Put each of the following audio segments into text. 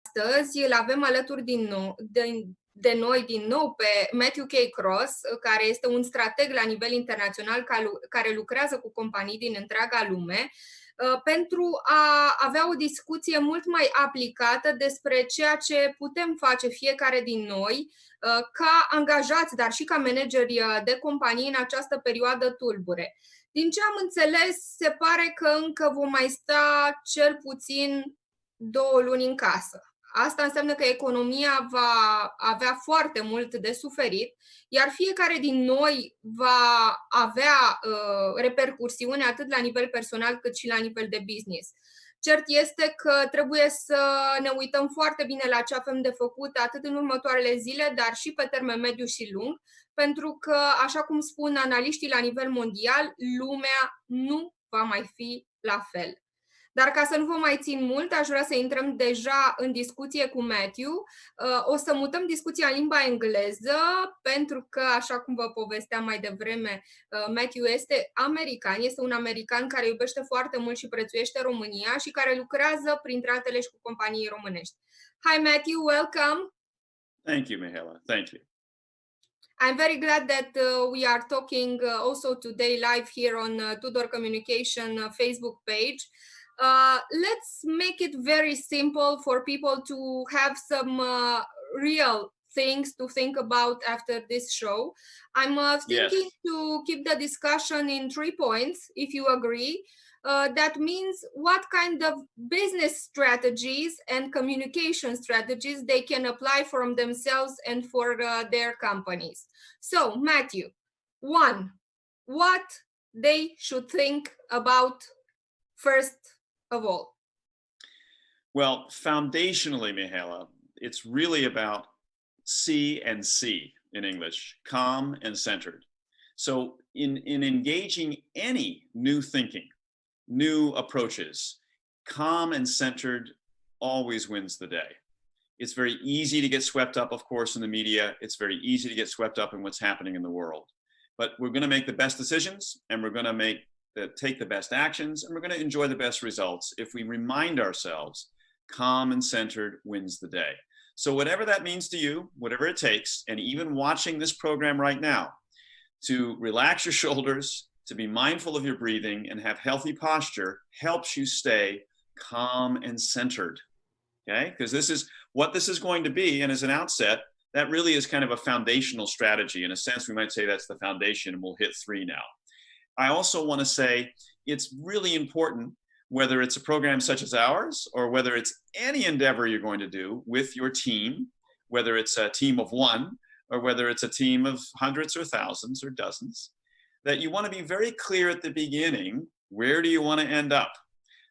astăzi îl avem alături de noi din nou pe Matthew K. Cross, care este un strateg la nivel internațional care lucrează cu companii din întreaga lume, pentru a avea o discuție mult mai aplicată despre ceea ce putem face fiecare din noi ca angajați, dar și ca manageri de companii în această perioadă tulbure. Din ce am înțeles, se pare că încă vom mai sta cel puțin 2 luni în casă. Asta înseamnă că economia va avea foarte mult de suferit, iar fiecare din noi va avea repercursiune atât la nivel personal cât și la nivel de business. Cert este că trebuie să ne uităm foarte bine la ce avem de făcut atât în următoarele zile, dar și pe termen mediu și lung, pentru că, așa cum spun analiștii la nivel mondial, lumea nu va mai fi la fel. Dar ca să nu vă mai țin mult, aș vrea să intrăm deja în discuție cu Matthew. O să mutăm discuția în limba engleză, pentru că, așa cum vă povesteam mai devreme, Matthew este american, este un american care iubește foarte mult și prețuiește România și care lucrează, printre altele, și cu companii românești. Hi Matthew, welcome! Thank you, Mihaela. Thank you. I'm very glad that we are talking also today live here on Tudor Communication Facebook page. Let's make it very simple for people to have some real things to think about after this show. I'm thinking to keep the discussion in 3 points, if you agree. That means what kind of business strategies and communication strategies they can apply for themselves and for their companies. So, Matthew, 1, what they should think about first of all? Well, foundationally, Mihaela, it's really about C and C in English, calm and centered. So in engaging any new thinking, new approaches, calm and centered always wins the day. It's very easy to get swept up, of course, in the media. It's very easy to get swept up in what's happening in the world. But we're going to make the best decisions, and we're going to take the best actions, and we're going to enjoy the best results if we remind ourselves calm and centered wins the day. So whatever that means to you, whatever it takes, and even watching this program right now, to relax your shoulders, to be mindful of your breathing and have healthy posture helps you stay calm and centered, okay? Because this is what this is going to be, and as an outset, that really is kind of a foundational strategy. In a sense, we might say that's the foundation, and we'll hit 3 now. I also want to say it's really important, whether it's a program such as ours or whether it's any endeavor you're going to do with your team, whether it's a team of 1 or whether it's a team of hundreds or thousands or dozens, that you want to be very clear at the beginning, where do you want to end up?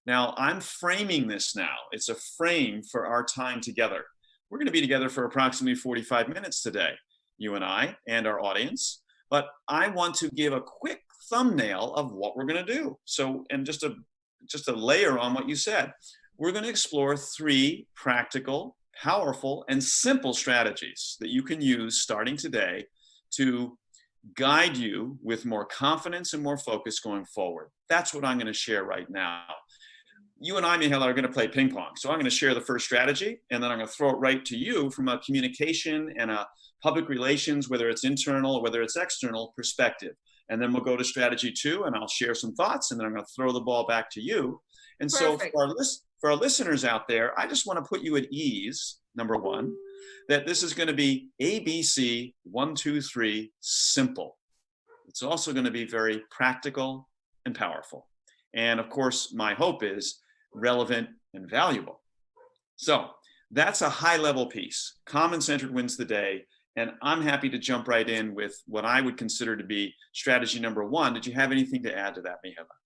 Now, I'm framing this now. It's a frame for our time together. We're going to be together for approximately 45 minutes today, you and I and our audience, but I want to give a quick thumbnail of what we're going to do. So, and just a layer on what you said, we're going to explore 3 practical, powerful, and simple strategies that you can use starting today to guide you with more confidence and more focus going forward. That's what I'm going to share right now. You and I, Mihaela, are going to play ping pong. So I'm going to share the first strategy, and then I'm going to throw it right to you from a communication and a public relations, whether it's internal or whether it's external perspective. And then we'll go to strategy 2, and I'll share some thoughts, and then I'm going to throw the ball back to you. And Perfect. So for our listeners out there, I just want to put you at ease, number 1, that this is going to be ABC 1, 2, 3 simple. It's also going to be very practical and powerful. And of course, my hope is relevant and valuable. So that's a high level piece. Calm and centered wins the day. And I'm happy to jump right in with what I would consider to be strategy number 1. Did you have anything to add to that, Mihaela?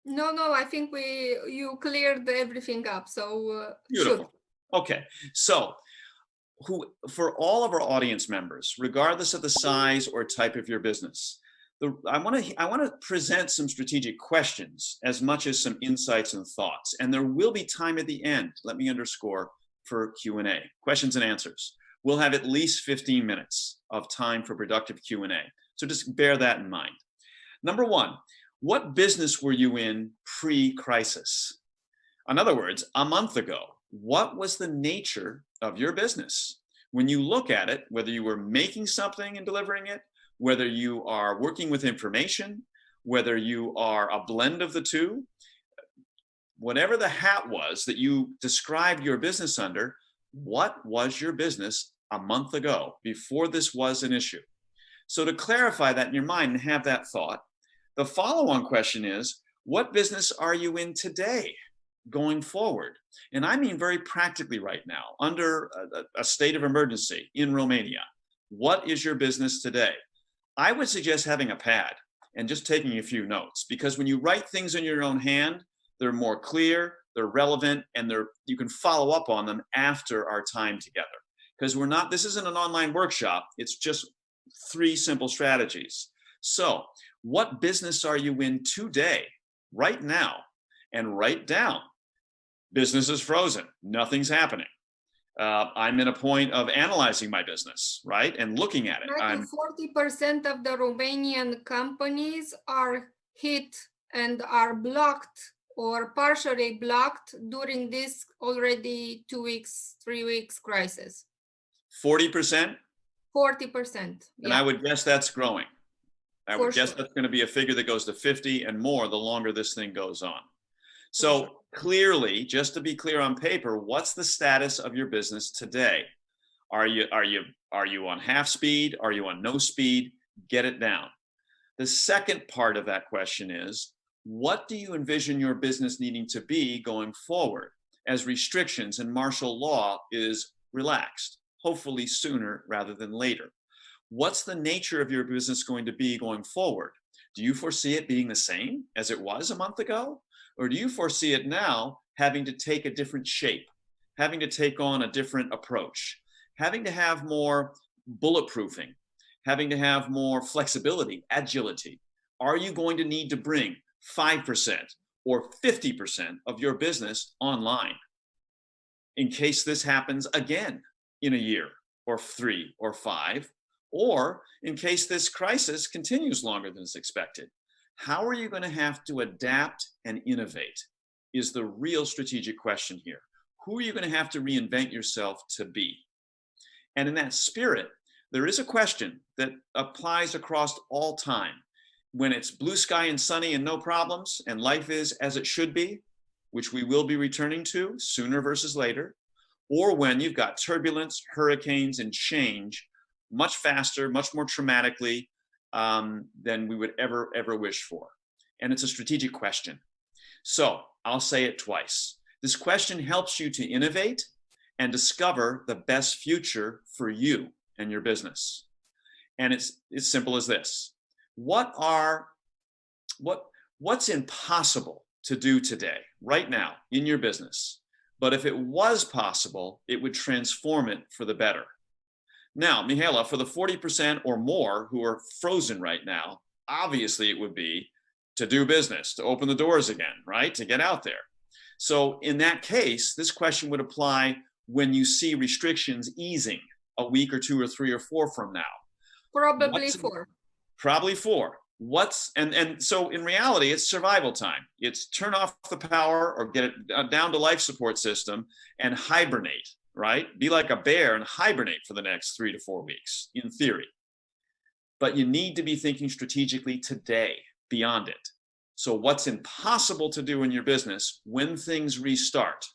No, I think you cleared everything up. So beautiful. Shoot. Okay, so for all of our audience members, regardless of the size or type of your business, I want to present some strategic questions as much as some insights and thoughts. And there will be time at the end, let me underscore, for Q&A, questions and answers. We'll have at least 15 minutes of time for productive Q&A. So just bear that in mind. Number 1, what business were you in pre-crisis? In other words, a month ago, What was the nature of your business? When you look at it, whether you were making something and delivering it, whether you are working with information, whether you are a blend of the two, whatever the hat was that you described your business under, what was your business a month ago before this was an issue? So to clarify that in your mind and have that thought, the follow-on question is, what business are you in today going forward? And I mean very practically right now, under a state of emergency in Romania. What is your business today? I would suggest having a pad and just taking a few notes, because when you write things in your own hand, they're more clear, they're relevant, and you can follow up on them after our time together. Because this isn't an online workshop, it's just 3 simple strategies. So, what business are you in today, right now? And write down, business is frozen, nothing's happening. I'm in a point of analyzing my business, right? And looking at it. 40% of the Romanian companies are hit and are blocked or partially blocked during this already 2 weeks, 3 weeks crisis. 40%? 40%. And I would guess that's growing. I would guess that's going to be a figure that goes to 50 and more the longer this thing goes on. So clearly, just to be clear on paper, what's the status of your business today? Are you on half speed? Are you on no speed? Get it down. The second part of that question is, what do you envision your business needing to be going forward as restrictions and martial law is relaxed, hopefully sooner rather than later? What's the nature of your business going to be going forward? Do you foresee it being the same as it was a month ago? Or do you foresee it now having to take a different shape, having to take on a different approach, having to have more bulletproofing, having to have more flexibility, agility? Are you going to need to bring 5% or 50% of your business online in case this happens again in a year or 3 or 5, or in case this crisis continues longer than is expected? How are you going to have to adapt and innovate is the real strategic question here. Who are you going to have to reinvent yourself to be? And in that spirit, there is a question that applies across all time. When it's blue sky and sunny and no problems, and life is as it should be, which we will be returning to sooner versus later, or when you've got turbulence, hurricanes, and change much faster, much more traumatically than we would ever wish for. And it's a strategic question. So I'll say it twice. This question helps you to innovate and discover the best future for you and your business. And it's simple as this. What's impossible to do today, right now, in your business? But if it was possible, it would transform it for the better. Now, Mihaela, for the 40% or more who are frozen right now, obviously it would be to do business, to open the doors again, right? To get out there. So in that case, this question would apply when you see restrictions easing a week or 2 or 3 or 4 from now. Probably 4. Probably 4. And so in reality, it's survival time. It's turn off the power or get it down to life support system and hibernate, right? Be like a bear and hibernate for the next 3 to 4 weeks, in theory. But you need to be thinking strategically today, beyond it. So what's impossible to do in your business when things restart?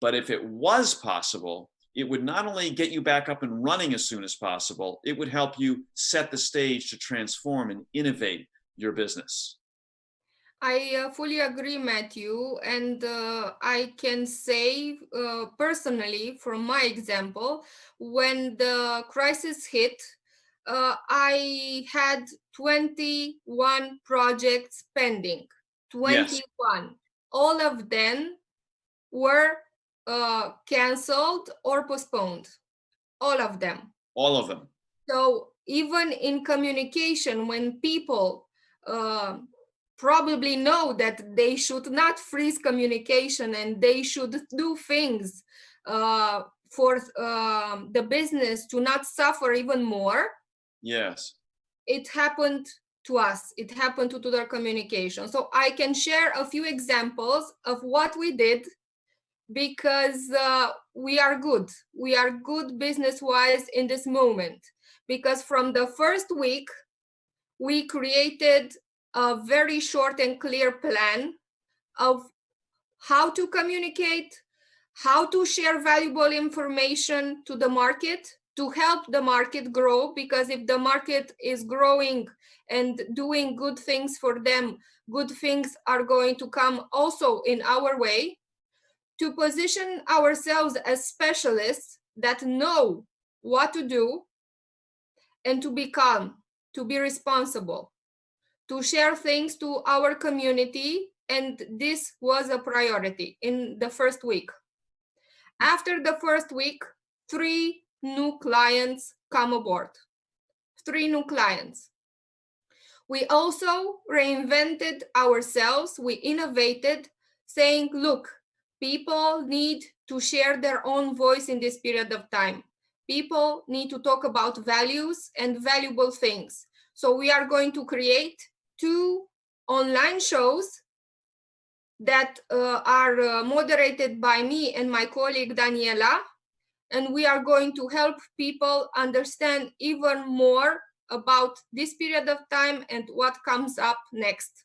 But if it was possible, it would not only get you back up and running as soon as possible, it would help you set the stage to transform and innovate your business. I fully agree, Matthew. And I can say personally, from my example, when the crisis hit, I had 21 projects pending. 21. Yes. All of them were canceled or postponed. All of them. All of them. So even in communication, when people probably know that they should not freeze communication and they should do things for the business to not suffer even more. Yes. It happened to us. It happened to their communication. So I can share a few examples of what we did because we are good. We are good business-wise in this moment. Because from the first week, we created a very short and clear plan of how to communicate, how to share valuable information to the market to help the market grow. Because if the market is growing and doing good things for them, good things are going to come also in our way. To position ourselves as specialists that know what to do, and to be calm, to be responsible, to share things to our community. And this was a priority in the first week. After the first week, 3 new clients come aboard. 3 new clients. We also reinvented ourselves. We innovated, saying, look, people need to share their own voice in this period of time. People need to talk about values and valuable things. So we are going to create 2 online shows that are moderated by me and my colleague Daniela, and we are going to help people understand even more about this period of time and what comes up next.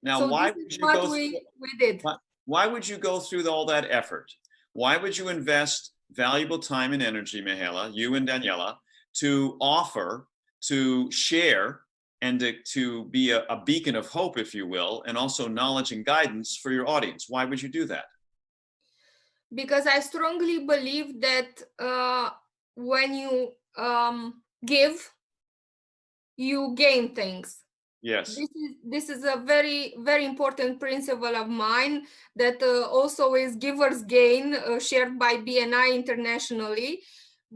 Now, So why this would is you what go we did. why would you go through all that effort? Why would you invest valuable time and energy, Mihaela, you and Daniela, to offer, to share, and to be a beacon of hope, if you will, and also knowledge and guidance for your audience? Why would you do that? Because I strongly believe that when you give, you gain things. Yes. This is a very, very important principle of mine that also is giver's gain, shared by BNI internationally.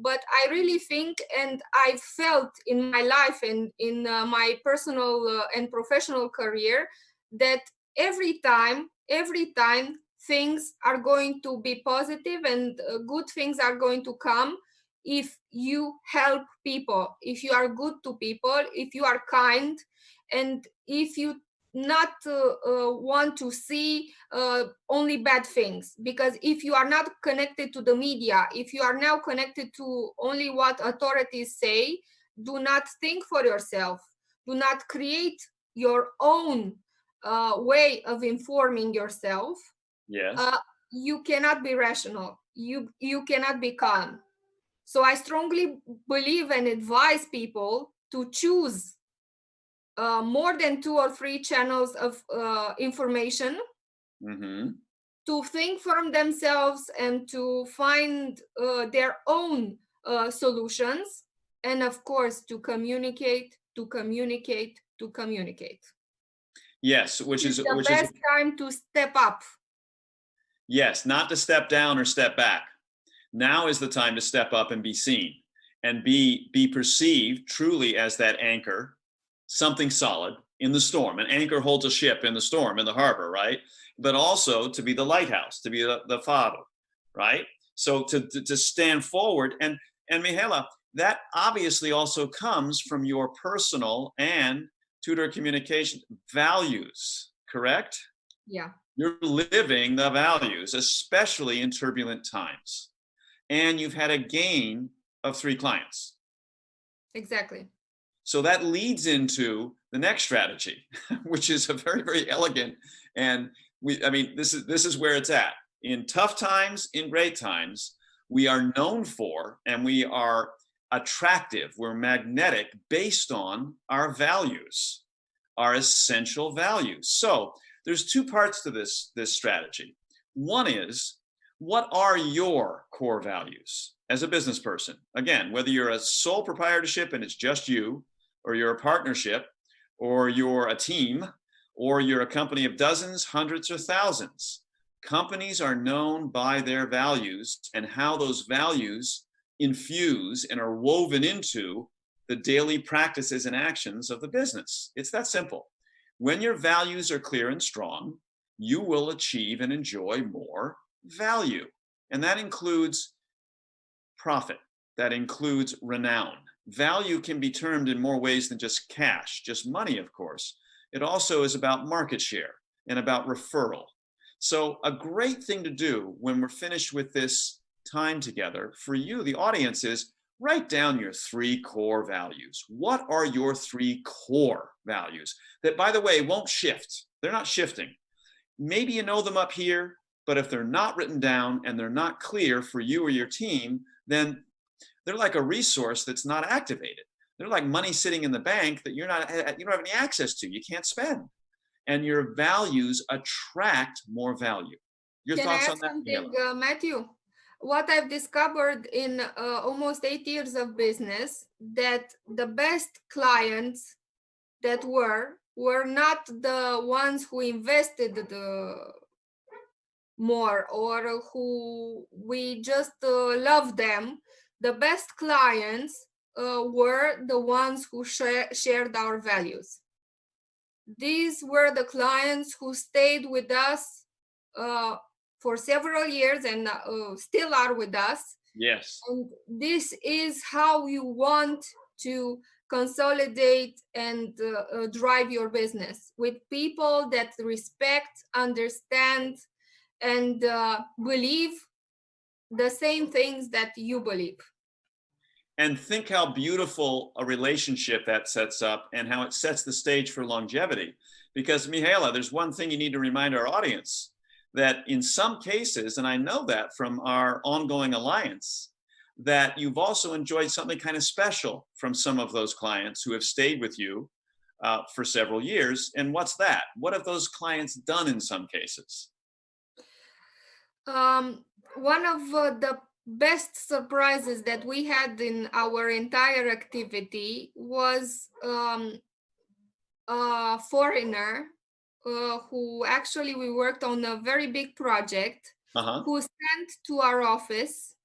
But I really think, and I felt in my life and in my personal and professional career, that every time things are going to be positive and good things are going to come if you help people, if you are good to people, if you are kind, and if you not want to see only bad things. Because if you are not connected to the media, if you are now connected to only what authorities say, do not think for yourself, do not create your own way of informing yourself. Yes. You cannot be rational, you cannot be calm. So I strongly believe and advise people to choose more than 2 or 3 channels of information, to think from themselves and to find their own solutions, and of course to communicate, to communicate, to communicate. Yes, which is the best time to step up. Yes, not to step down or step back. Now is the time to step up and be seen and be perceived truly as that anchor, something solid in the storm. An anchor holds a ship in the storm, in the harbor, right? But also to be the lighthouse, to be the faro, right? So to stand forward. And Mihaela, that obviously also comes from your personal and tutor communication values, correct? Yeah. You're living the values, especially in turbulent times. And you've had a gain of 3 clients. Exactly. So that leads into the next strategy, which is a very, very elegant, and this is where it's at. In tough times, in great times, we are known for, and we are attractive, we're magnetic based on our values, our essential values. So there's 2 parts to this strategy. One is, what are your core values as a business person? Again, whether you're a sole proprietorship and it's just you, or you're a partnership, or you're a team, or you're a company of dozens, hundreds, or thousands. Companies are known by their values and how those values infuse and are woven into the daily practices and actions of the business. It's that simple. When your values are clear and strong, you will achieve and enjoy more value. And that includes profit, that includes renown. Value can be termed in more ways than just cash, just money, of course. It also is about market share and about referral. So a great thing to do when we're finished with this time together for you, the audience, is write down your 3 core values. What are your 3 core values that, by the way, won't shift? They're not shifting. Maybe you know them up here, but if they're not written down and they're not clear for you or your team, then they're like a resource that's not activated. They're like money sitting in the bank that you don't have any access to. You can't spend. And your values attract more value. Your Can I thoughts add on that, something, Mihaela? Matthew? What I've discovered in almost 8 years of business, that the best clients that were not the ones who invested the more or who we just love them. The best clients were the ones who shared our values. These were the clients who stayed with us for several years and still are with us. Yes. And this is how you want to consolidate and drive your business, with people that respect, understand, and believe the same things that you believe. And think how beautiful a relationship that sets up and how it sets the stage for longevity. Because, Mihaela, there's one thing you need to remind our audience, that in some cases, and I know that from our ongoing alliance, that you've also enjoyed something kind of special from some of those clients who have stayed with you for several years. And what's that? What have those clients done in some cases? One of the best surprises that we had in our entire activity was a foreigner who actually we worked on a very big project, who sent to our office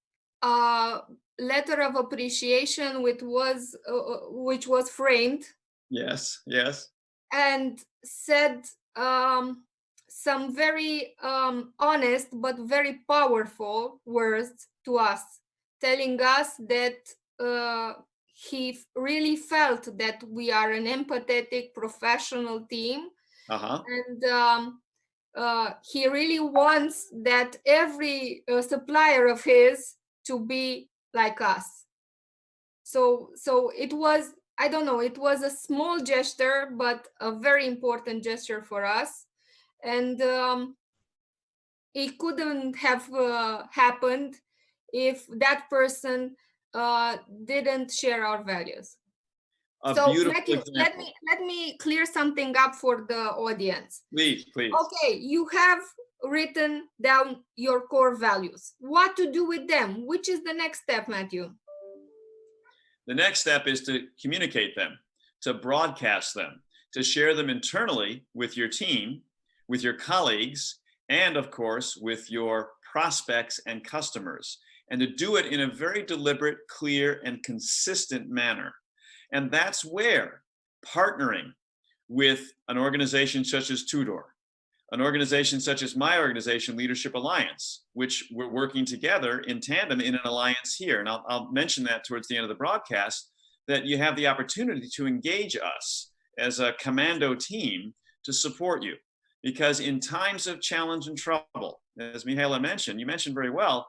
a letter of appreciation which was framed. Yes, yes. And said some very honest but very powerful words to us, telling us that he really felt that we are an empathetic professional team. And he really wants that every supplier of his to be like us. So it was, I don't know, it was a small gesture, but a very important gesture for us. And it couldn't have happened if that person didn't share our values. So Matthew, let me clear something up for the audience. Please, please. Okay, you have written down your core values. What to do with them? Which is the next step, Matthew? The next step is to communicate them, to broadcast them, to share them internally with your team, with your colleagues, and of course, with your prospects and customers, and to do it in a very deliberate, clear, and consistent manner. And that's where partnering with an organization such as Tudor, an organization such as my organization, Leadership Alliance, which we're working together in tandem in an alliance here. And I'll mention that towards the end of the broadcast, that you have the opportunity to engage us as a commando team to support you. Because in times of challenge and trouble, as Mihaela mentioned, you mentioned very well,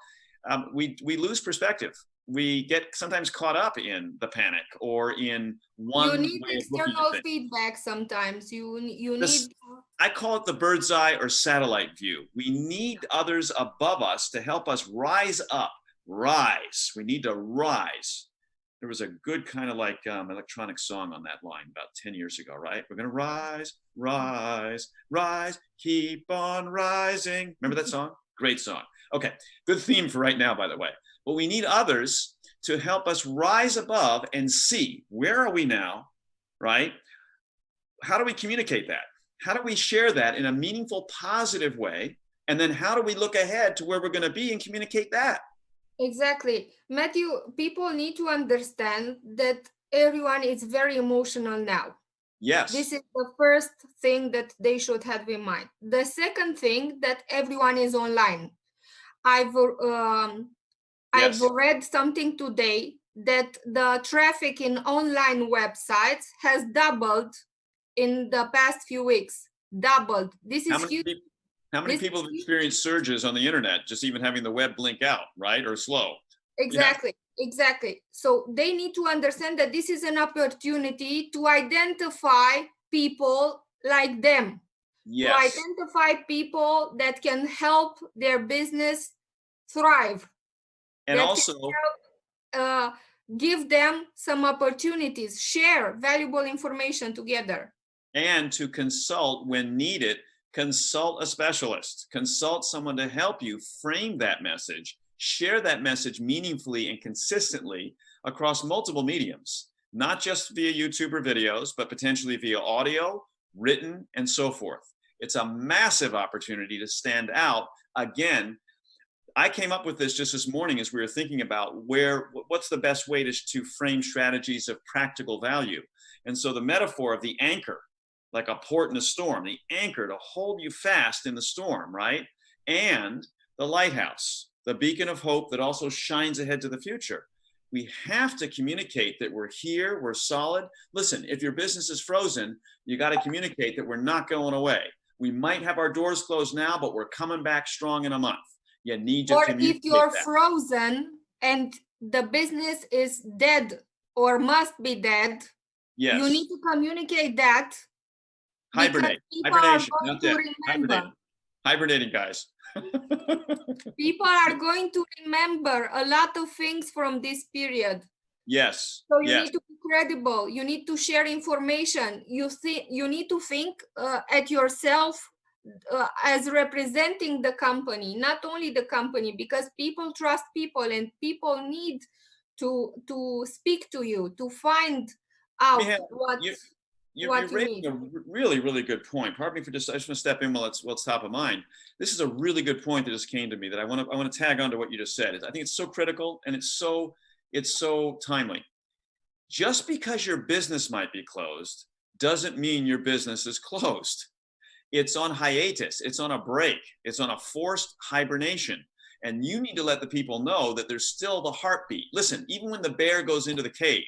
we lose perspective. We get sometimes caught up in the panic or in one you need way external feedback sometimes. You need, I call it the bird's eye or satellite view. We need others above us to help us rise up. Rise. We need to rise. There was a good kind of like electronic song on that line about 10 years ago, right? We're going to rise, rise, rise, keep on rising. Remember that song? Great song. Okay, good theme for right now, by the way. But we need others to help us rise above and see, where are we now, right? How do we communicate that? How do we share that in a meaningful, positive way? And then how do we look ahead to where we're going to be and communicate that? Exactly. Matthew, people need to understand that everyone is very emotional now. Yes. This is the first thing that they should have in mind. The second thing, that everyone is online. I've read something today that the traffic in online websites has doubled in the past few weeks. Doubled. This is huge. How many people have experienced surges on the internet, just even having the web blink out, right? Or slow? Exactly. Yeah. Exactly. So they need to understand that this is an opportunity to identify people like them. Yes. To identify people that can help their business thrive. And that also can help, give them some opportunities, share valuable information together. And to consult when needed, consult a specialist, consult someone to help you frame that message, share that message meaningfully and consistently across multiple mediums, not just via YouTube or videos, but potentially via audio, written, and so forth. It's a massive opportunity to stand out. Again, I came up with this just this morning as we were thinking about what's the best way to frame strategies of practical value. And so the metaphor of the anchor, like a port in a storm, the anchor to hold you fast in the storm, right? And the lighthouse, the beacon of hope that also shines ahead to the future. We have to communicate that we're here, we're solid. Listen, if your business is frozen, you got to communicate that we're not going away. We might have our doors closed now, but we're coming back strong in a month. You need to communicate. Or if you're that. frozen and the business is dead or must be dead, yes, you need to communicate that. Hibernate. Hibernation, not dead. Hibernating, guys. People are going to remember a lot of things from this period. Yes. So you need to be credible. You need to share information. You need to think at yourself as representing the company, not only the company, because people trust people and people need to speak to you to find out what you're you raising need. a really, really good point. Pardon me for just, I just want to step in while it's top of mind. This is a really good point that just came to me that I want to tag on to what you just said. I think it's so critical and it's so timely. Just because your business might be closed doesn't mean your business is closed. It's on hiatus, it's on a break, it's on a forced hibernation. And you need to let the people know that there's still the heartbeat. Listen, even when the bear goes into the cave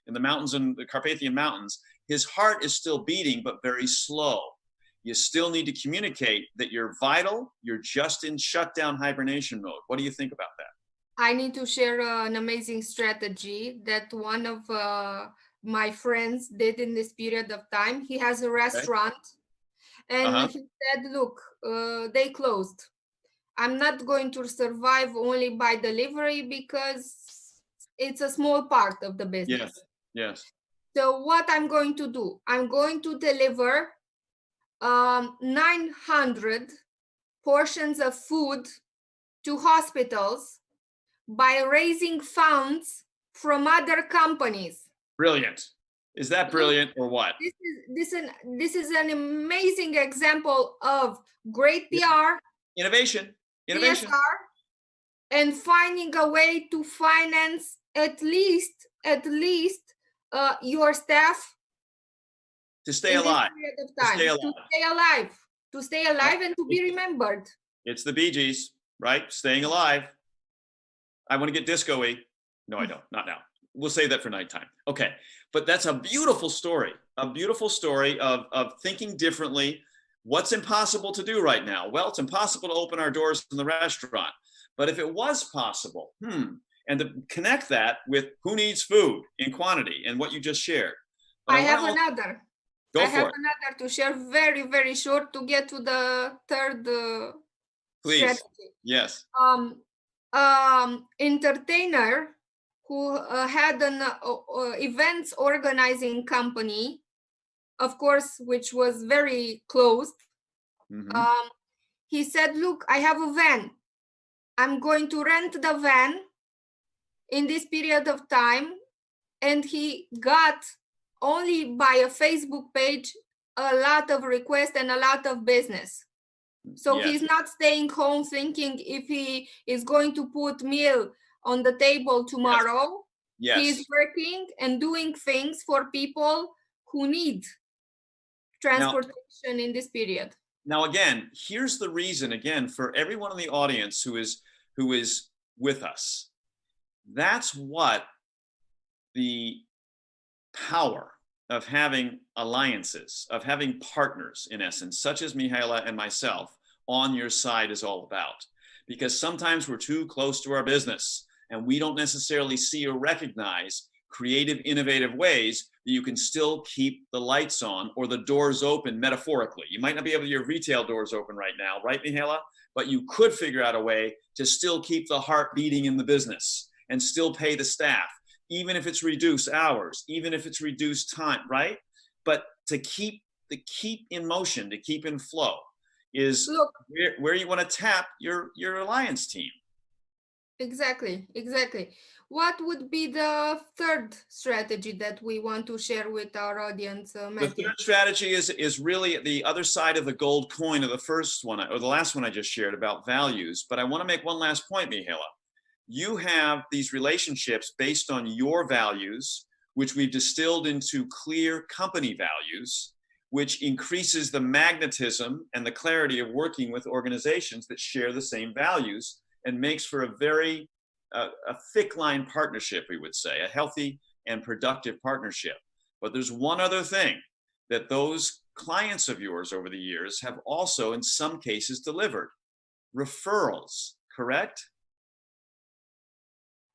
in the mountains, in the Carpathian Mountains, his heart is still beating, but very slow. You still need to communicate that you're vital, you're just in shutdown hibernation mode. What do you think about that? I need to share an amazing strategy that one of my friends did in this period of time. He has a restaurant. Okay. And he said, look, they closed. I'm not going to survive only by delivery because it's a small part of the business. Yes. So what I'm going to do, I'm going to deliver 900 portions of food to hospitals by raising funds from other companies. Brilliant. Is that brilliant or what? This is an amazing example of great PR, innovation, CSR, and finding a way to finance at least your staff to stay alive. To stay alive and to be remembered. It's the Bee Gees, right? Staying alive. I want to get disco-y. No, I don't. Not now. We'll save that for nighttime. Okay. But that's a beautiful story of thinking differently. What's impossible to do right now? Well, it's impossible to open our doors in the restaurant. But if it was possible, and to connect that with who needs food in quantity and what you just shared. But I have another. Go for it. Another to share very, very short to get to the third Please. strategy. Yes. Entertainer who had an events organizing company, of course, which was very closed. He said, look, I have a van. I'm going to rent the van in this period of time. And he got only by a Facebook page a lot of requests and a lot of business. So he's not staying home thinking if he is going to put meal on the table tomorrow. Yes. He's working and doing things for people who need transportation in this period. Now, again, here's the reason, again, for everyone in the audience who is with us. That's what the power of having alliances, of having partners, in essence, such as Mihaela and myself, on your side is all about. Because sometimes we're too close to our business and we don't necessarily see or recognize creative, innovative ways that you can still keep the lights on or the doors open metaphorically. You might not be able to, your retail doors open right now, right, Mihaela? But you could figure out a way to still keep the heart beating in the business and still pay the staff, even if it's reduced hours, even if it's reduced time, right? But to keep in motion, to keep in flow is where you want to tap your alliance team. Exactly. What would be the third strategy that we want to share with our audience, Matthew? The third strategy is really the other side of the gold coin of the first one, or the last one I just shared about values. But I want to make one last point, Mihaela. You have these relationships based on your values, which we've distilled into clear company values, which increases the magnetism and the clarity of working with organizations that share the same values and makes for a very a thick line partnership, we would say, a healthy and productive partnership. But there's one other thing that those clients of yours over the years have also, in some cases, delivered: referrals, correct?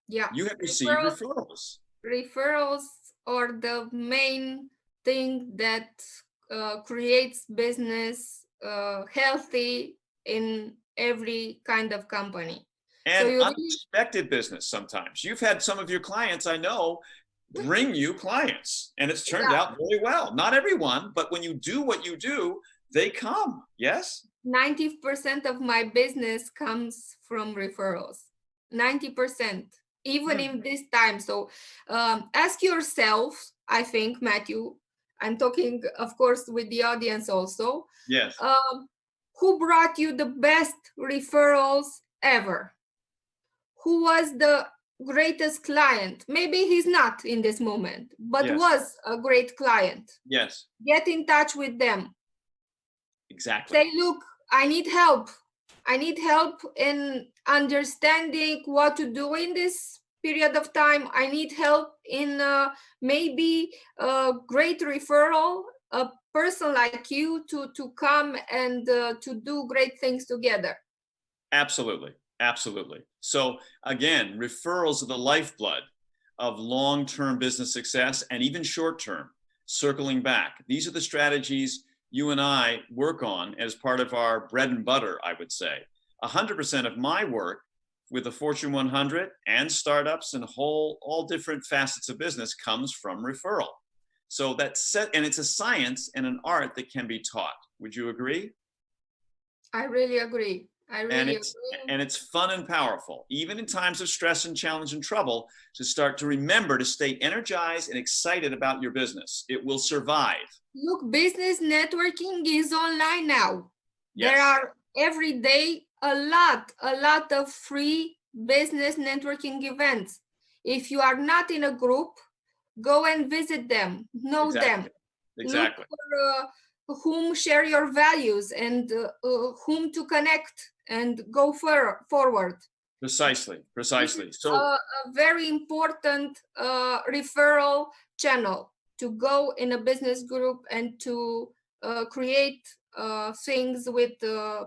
Yeah. You have received referrals. Referrals are the main thing that creates business healthy in every kind of company. And so unexpected business sometimes. You've had some of your clients, I know, bring you clients, and it's turned out very well. Not everyone, but when you do what you do, they come, yes? 90% of my business comes from referrals. 90%, even in this time. So ask yourself, I think, Matthew, I'm talking, of course, with the audience also. Yes. Who brought you the best referrals ever? Who was the greatest client? Maybe he's not in this moment, but was a great client. Yes. Get in touch with them. Exactly. Say, look, I need help. I need help in understanding what to do in this period of time. I need help in maybe a great referral, a person like you to come and to do great things together. Absolutely. So again, referrals are the lifeblood of long-term business success and even short-term. Circling back, these are the strategies you and I work on as part of our bread and butter, I would say. 100% of my work with the Fortune 100 and startups and all different facets of business comes from referral. So and it's a science and an art that can be taught. Would you agree? I really agree. And it's fun and powerful, even in times of stress and challenge and trouble, to start to remember to stay energized and excited about your business. It will survive. Look, business networking is online now. Yes. There are every day a lot of free business networking events. If you are not in a group, go and visit them, know them. Exactly. Look for whom share your values and whom to connect and go forward. Precisely. So a very important referral channel to go in a business group and to create things with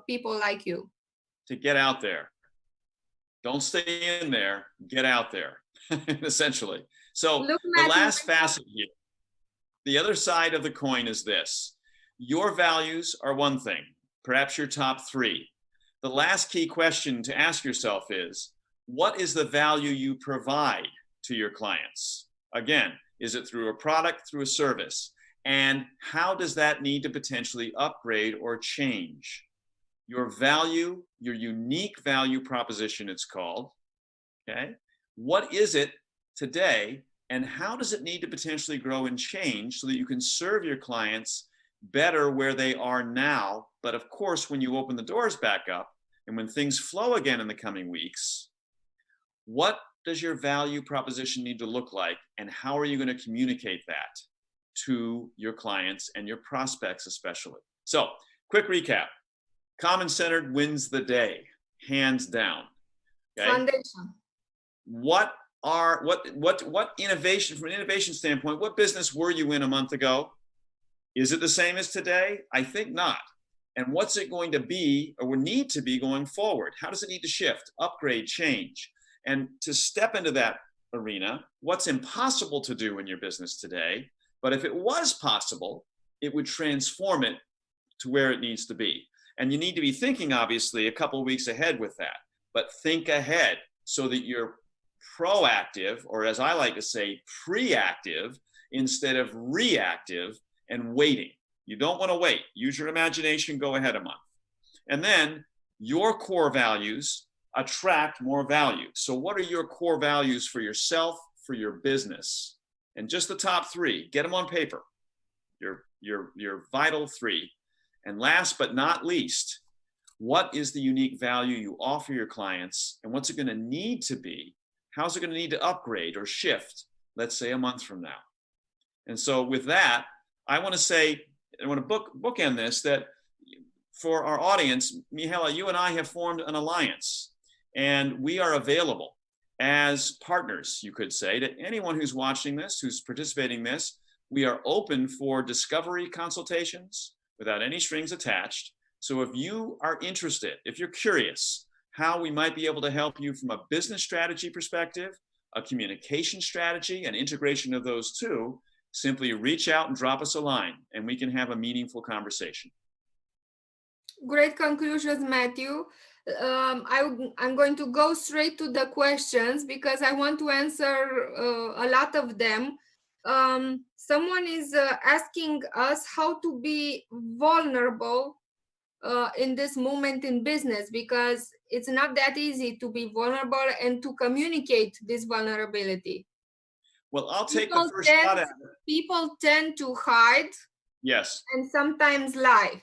people like you. To get out there. Don't stay in there, get out there, essentially. So the last facet here, the other side of the coin is this. Your values are one thing, perhaps your top three. The last key question to ask yourself is, what is the value you provide to your clients? Again, is it through a product, through a service? And how does that need to potentially upgrade or change? Your value, your unique value proposition, it's called, okay? What is it today, and how does it need to potentially grow and change so that you can serve your clients better where they are now? But of course, when you open the doors back up and when things flow again in the coming weeks, what does your value proposition need to look like, and how are you going to communicate that to your clients and your prospects especially? So, quick recap. Common-centered wins the day, hands down. Okay? Foundation. What innovation, from an innovation standpoint, what business were you in a month ago? Is it the same as today? I think not. And what's it going to be or will need to be going forward? How does it need to shift, upgrade, change? And to step into that arena, what's impossible to do in your business today, but if it was possible, it would transform it to where it needs to be. And you need to be thinking, obviously, a couple of weeks ahead with that, but think ahead so that you're proactive, or as I like to say, preactive instead of reactive and waiting. You don't want to wait. Use your imagination, go ahead a month. And then your core values attract more value. So what are your core values for yourself, for your business? And just the top three, get them on paper. Your vital three. And last but not least, what is the unique value you offer your clients, and what's it going to need to be? How's it going to need to upgrade or shift, let's say a month from now? And so with that, I want to bookend this, that for our audience, Mihaela, you and I have formed an alliance, and we are available as partners, you could say, to anyone who's watching this, who's participating in this. We are open for discovery consultations without any strings attached. So if you are interested, if you're curious how we might be able to help you from a business strategy perspective, a communication strategy, and integration of those two, simply reach out and drop us a line, and we can have a meaningful conversation. Great conclusions, Matthew. I'm going to go straight to the questions because I want to answer a lot of them. Someone is asking us how to be vulnerable in this moment in business, because it's not that easy to be vulnerable and to communicate this vulnerability. Well, I'll take the first shot at it. People tend to hide. Yes. And sometimes lie.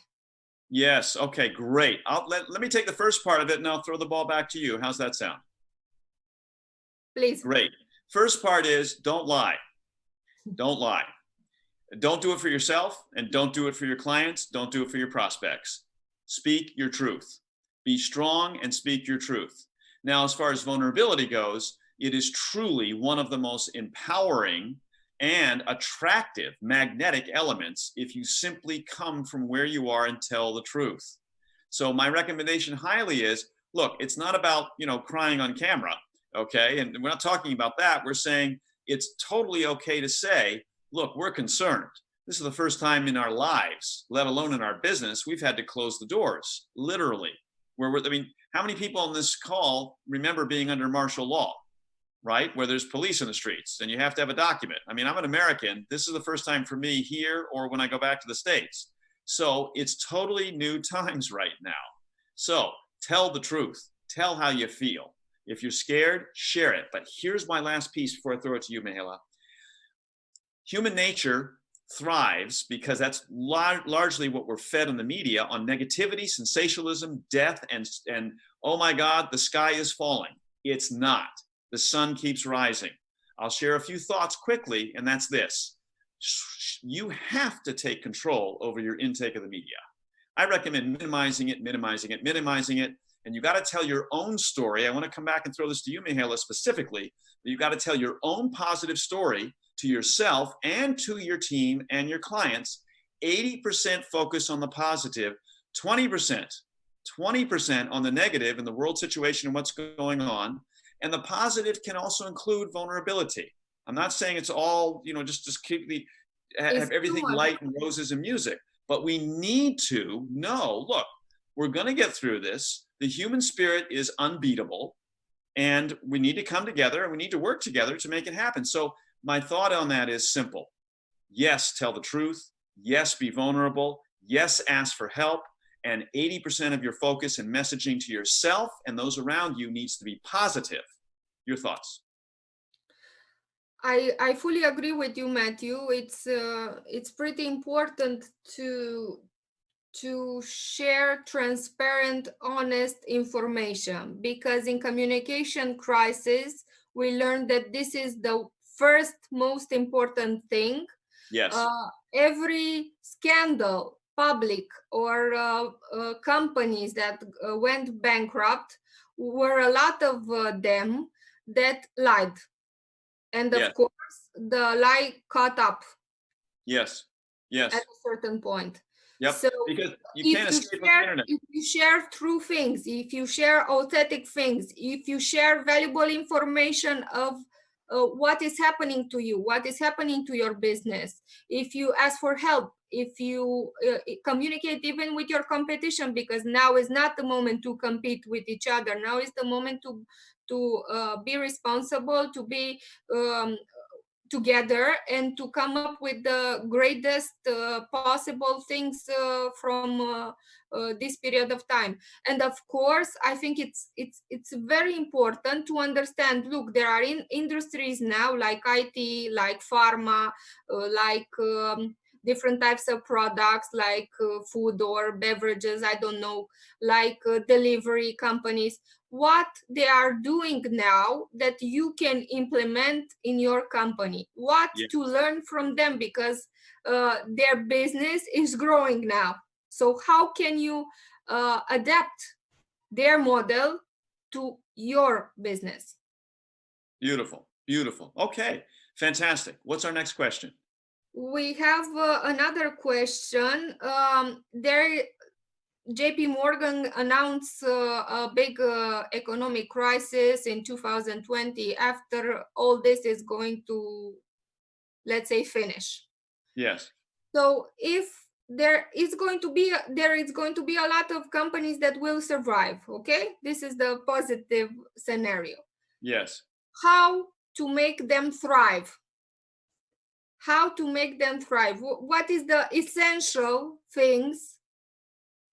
Yes. Okay, great. Let me take the first part of it, and I'll throw the ball back to you. How's that sound? Please. Great. First part is don't lie. Don't lie. Don't do it for yourself, and don't do it for your clients. Don't do it for your prospects. Speak your truth. Be strong and speak your truth. Now, as far as vulnerability goes, it is truly one of the most empowering and attractive magnetic elements if you simply come from where you are and tell the truth. So my recommendation highly is, look, it's not about, crying on camera, okay? And we're not talking about that. We're saying it's totally okay to say, look, we're concerned. This is the first time in our lives, let alone in our business, we've had to close the doors, literally. How many people on this call remember being under martial law, right? Where there's police in the streets and you have to have a document. I'm an American. This is the first time for me here or when I go back to the States. So it's totally new times right now. So tell the truth. Tell how you feel. If you're scared, share it. But here's my last piece before I throw it to you, Mihaela. Human nature thrives because that's largely what we're fed in the media, on negativity, sensationalism, death, and oh my God, the sky is falling. It's not. The sun keeps rising. I'll share a few thoughts quickly, and that's this. You have to take control over your intake of the media. I recommend minimizing it, and you got to tell your own story. I want to come back and throw this to you, Mihaela, specifically. You got to tell your own positive story to yourself and to your team and your clients. 80% focus on the positive, 20% on the negative in the world situation and what's going on. And the positive can also include vulnerability. I'm not saying it's all, just keep have everything light and roses and music, but we need to know, look, we're going to get through this. The human spirit is unbeatable, and we need to come together and we need to work together to make it happen. So my thought on that is simple. Yes, tell the truth. Yes, be vulnerable. Yes, ask for help. And 80% of your focus and messaging to yourself and those around you needs to be positive. Your thoughts? I fully agree with you, Matthew. It's pretty important to share transparent, honest information, because in communication crisis, we learned that this is the first most important thing. Yes. Every scandal, public or companies that went bankrupt, were a lot of them that lied. And of course, the lie caught up. Yes. Yes. At a certain point. Yep. So Because you can't escape from the internet. if you share true things, if you share authentic things, if you share valuable information of what is happening to you, what is happening to your business, if you ask for help, if you communicate even with your competition, because now is not the moment to compete with each other. Now is the moment to be responsible, to be together, and to come up with the greatest possible things from this period of time. And of course, I think it's very important to understand, look, there are industries now like IT, like pharma, like different types of products, like food or beverages, I don't know, like delivery companies, what they are doing now that you can implement in your company, what Yeah. to learn from them, because their business is growing now. So how can you adapt their model to your business? Beautiful. Beautiful. Okay. Fantastic. What's our next question? We have another question. JP Morgan announced a big economic crisis in 2020 after all this is going to, let's say, finish. Yes. So if there is going to be a lot of companies that will survive, okay? This is the positive scenario. Yes. How to make them thrive? How to make them thrive? What is the essential things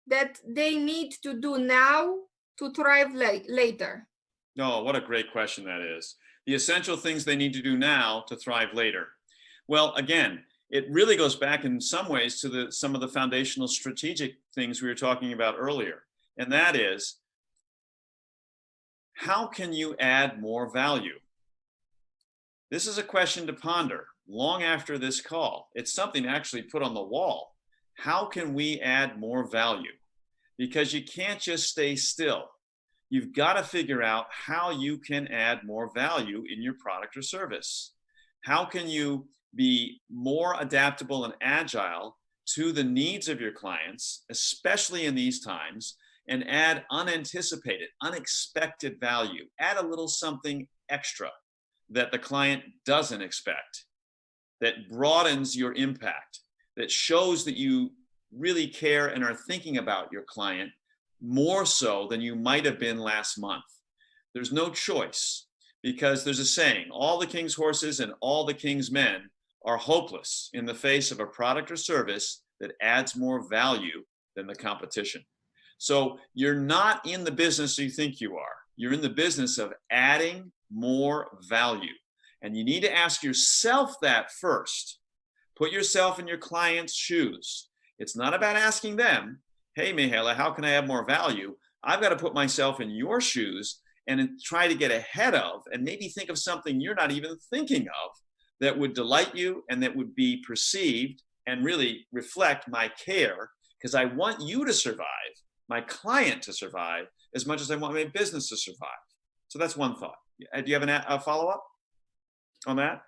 that they need to do now to thrive later? Oh, what a great question that is. The essential things they need to do now to thrive later. Well, again, it really goes back in some ways to some of the foundational strategic things we were talking about earlier. And that is, how can you add more value? This is a question to ponder long after this call. It's something to actually put on the wall. How can we add more value? Because you can't just stay still. You've got to figure out how you can add more value in your product or service. How can you be more adaptable and agile to the needs of your clients, especially in these times, and add unanticipated, unexpected value? Add a little something extra that the client doesn't expect, that broadens your impact, that shows that you really care and are thinking about your client more so than you might have been last month. There's no choice, because there's a saying, all the king's horses and all the king's men are hopeless in the face of a product or service that adds more value than the competition. So you're not in the business you think you are. You're in the business of adding more value. And you need to ask yourself that first. Put yourself in your client's shoes. It's not about asking them, hey, Mihaela, how can I add more value? I've got to put myself in your shoes and try to get ahead of, and maybe think of something you're not even thinking of that would delight you and that would be perceived and really reflect my care, because I want you to survive, my client to survive, as much as I want my business to survive. So that's one thought. Do you have a follow-up on that?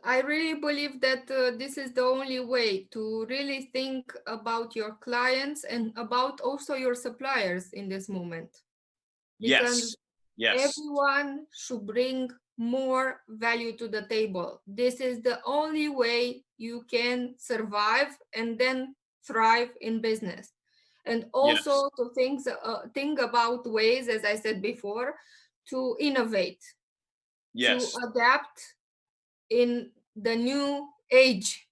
I really believe that this is the only way to really think about your clients and about also your suppliers in this moment. Because Yes. everyone should bring more value to the table. This is the only way you can survive and then thrive in business. And also to think about ways, as I said before, to innovate, to adapt in the new age,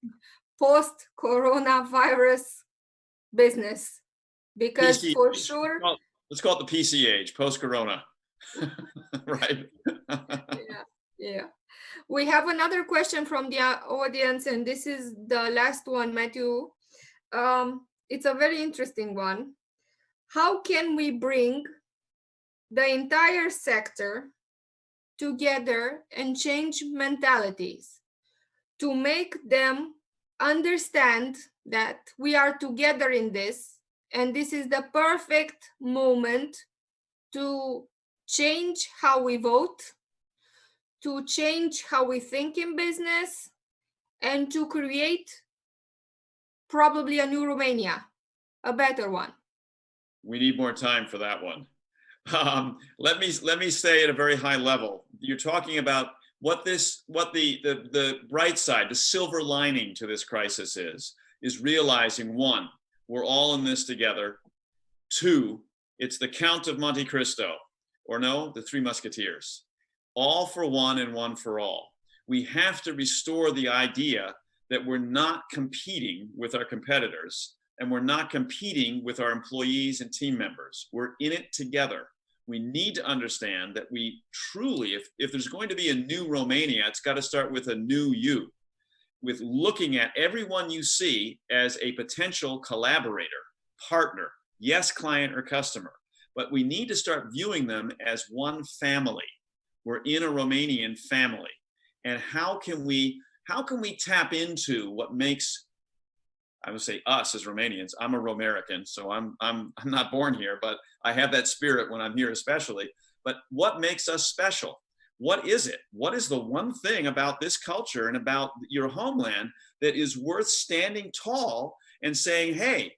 post-coronavirus business. Because PC for age. sure, Well, let's call it the PC age, post-corona. Right? yeah. We have another question from the audience, and this is the last one, Matthew. It's a very interesting one. How can we bring the entire sector together and change mentalities to make them understand that we are together in this, and this is the perfect moment to change how we vote, to change how we think in business, and to create probably a new Romania, a better one. We need more time for that one. Let me say at a very high level, you're talking about what the bright side, the silver lining to this crisis is realizing, one, we're all in this together. Two, it's the Count of Monte Cristo, or no, the Three Musketeers. All for one and one for all. We have to restore the idea that we're not competing with our competitors and we're not competing with our employees and team members. We're in it together. We need to understand that we truly, if there's going to be a new Romania, it's got to start with a new you, with looking at everyone you see as a potential collaborator, partner, yes, client or customer, but we need to start viewing them as one family. We're in a Romanian family. And how can we tap into what makes, I would say, us as Romanians? I'm a Romerican, so I'm not born here, but I have that spirit when I'm here especially. But what makes us special? What is it? What is the one thing about this culture and about your homeland that is worth standing tall and saying, hey,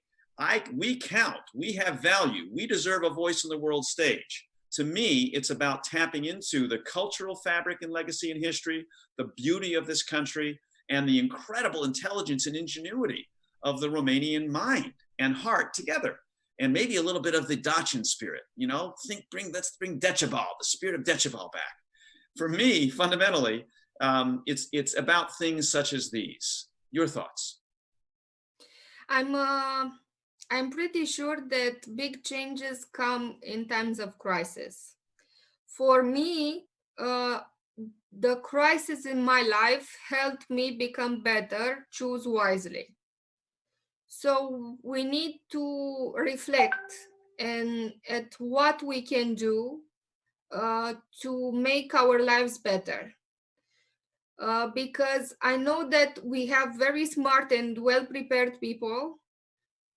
we count, we have value, we deserve a voice on the world stage? To me, it's about tapping into the cultural fabric and legacy and history, the beauty of this country, and the incredible intelligence and ingenuity of the Romanian mind and heart together. And maybe a little bit of the Dacian spirit, you know, let's bring Decibel, the spirit of Decibel back. For me, fundamentally, it's about things such as these. Your thoughts? I'm pretty sure that big changes come in times of crisis. For me, the crisis in my life helped me become better, choose wisely. So we need to reflect at what we can do to make our lives better. Because I know that we have very smart and well-prepared people,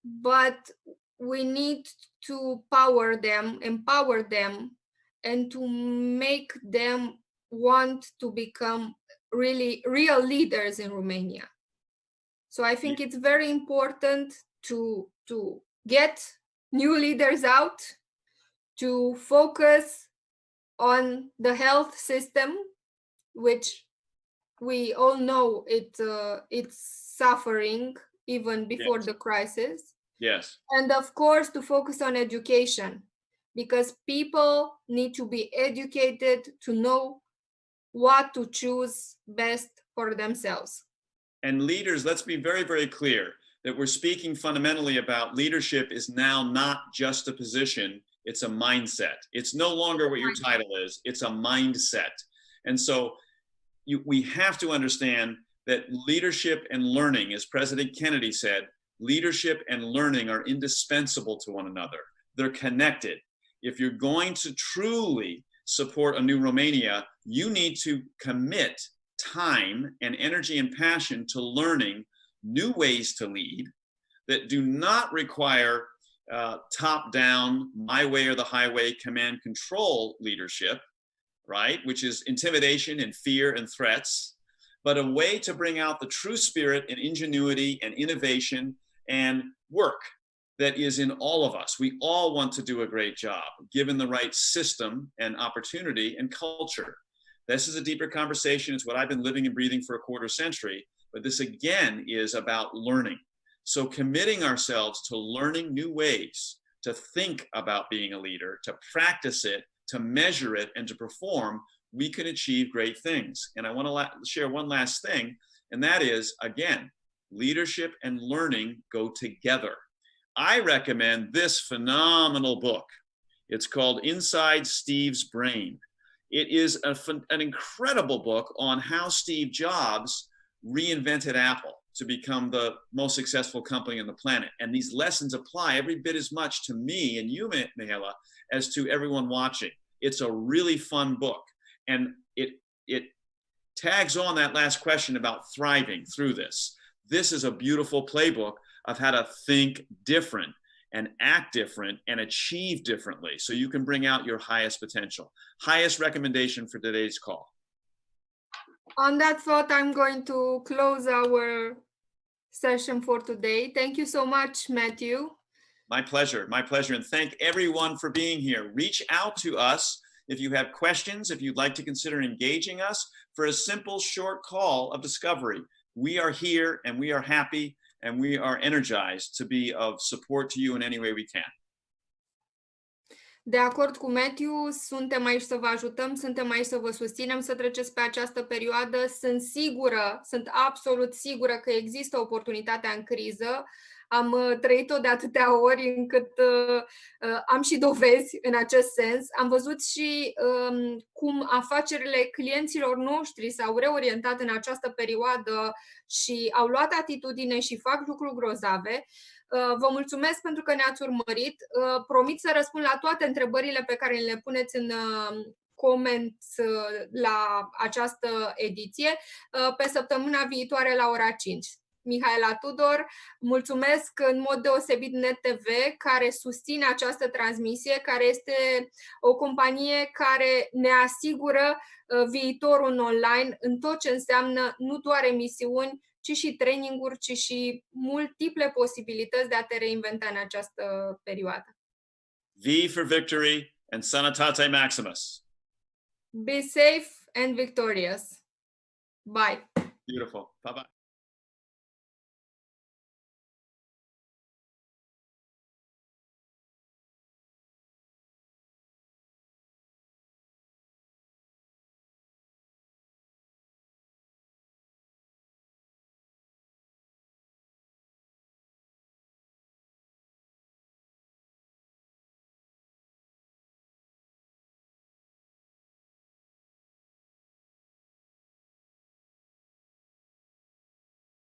but we need to empower them, and to make them want to become really real leaders in Romania. So I think it's very important to get new leaders out, to focus on the health system, which we all know it's suffering even before Yes. the crisis. Yes. And of course, to focus on education, because people need to be educated to know what to choose best for themselves. And leaders, let's be very, very clear that we're speaking fundamentally about leadership is now not just a position, it's a mindset. It's no longer what your title is, it's a mindset. And so we have to understand that leadership and learning, as President Kennedy said, leadership and learning are indispensable to one another. They're connected. If you're going to truly support a new Romania, you need to commit time and energy and passion to learning new ways to lead that do not require top-down, my way or the highway, command control leadership, right? Which is intimidation and fear and threats, but a way to bring out the true spirit and ingenuity and innovation and work that is in all of us. We all want to do a great job, given the right system and opportunity and culture. This is a deeper conversation. It's what I've been living and breathing for a quarter century, but this again is about learning. So committing ourselves to learning new ways to think about being a leader, to practice it, to measure it, and to perform, we can achieve great things. And I want to share one last thing, and that is, again, leadership and learning go together. I recommend this phenomenal book. It's called Inside Steve's Brain. It is an incredible book on how Steve Jobs reinvented Apple to become the most successful company on the planet. And these lessons apply every bit as much to me and you, Mihaela, as to everyone watching. It's a really fun book. And it tags on that last question about thriving through this. This is a beautiful playbook of how to think different and act different and achieve differently so you can bring out your highest potential. Highest recommendation for today's call. On that thought, I'm going to close our session for today. Thank you so much, Matthew. My pleasure. My pleasure. And thank everyone for being here. Reach out to us if you have questions, if you'd like to consider engaging us for a simple, short call of discovery. We are here and we are happy and we are energized to be of support to you in any way we can. De acord cu Matthew, suntem aici să vă ajutăm, suntem aici să vă susținem să treceți pe această perioadă. Sunt absolut sigură că există oportunitatea în criză. Am trăit-o de atâtea ori încât am și dovezi în acest sens. Am văzut și cum afacerile clienților noștri s-au reorientat în această perioadă și au luat atitudine și fac lucruri grozave. Vă mulțumesc pentru că ne-ați urmărit. Promit să răspund la toate întrebările pe care le puneți în comments la această ediție pe săptămâna viitoare la ora 5. Mihaela Tudor, mulțumesc în mod deosebit NetTV care susține această transmisie, care este o companie care ne asigură viitorul online în tot ce înseamnă nu doar emisiuni, ci și traininguri, ci și multiple posibilități de a te reinventa în această perioadă. V for victory and sanatate maximus. Be safe and victorious. Bye. Beautiful. Bye-bye.